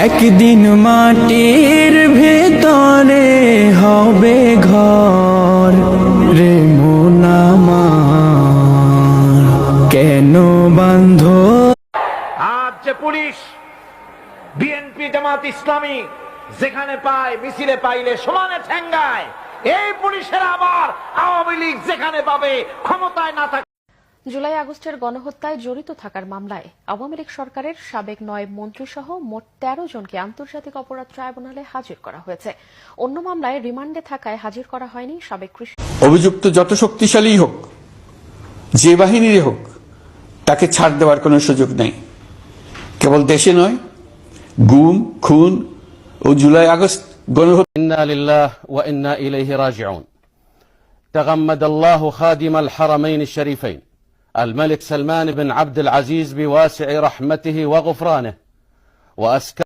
একদিন মাটির ভেতরে হবে ঘর রে মন আমার, কেন বান্ধ। আজ যে পুলিশ বিএনপি জামাত ইসলামী যেখানে পায় মিছিলে পাইলে সমানে ঠেঙ্গায়, এই পুলিশের আবার আওয়ামী লীগ যেখানে পাবে ক্ষমতায় না থাকে। জুলাই আগস্টের গণহত্যায় জড়িত থাকার মামলায় আওয়ামী লীগ সরকারের সাবেক 9 মন্ত্রীসহ মোট 13 জনকে আন্তর্জাতিক অপরাধ ট্রাইব্যুনালে হাজির করা হয়েছে। অন্য মামলায় রিমান্ডে থাকায় হাজির করা হয়নি সাবেক কৃষি। অভিযুক্ত যত শক্তিশালী হোক, যে বাহিনীর হোক, তাকে ছাড় দেওয়ার কোনো সুযোগ নেই। কেবল দেশে নয়, গুম, খুন ও জুলাই আগস্ট গণহত্যা। ইন্না লিল্লাহি ওয়া ইন্না ইলাইহি রাজিউন। تغمد الله خادم الحرمين الشريفين الملك سلمان بن عبد العزيز بواسع رحمته وغفرانه وأسكن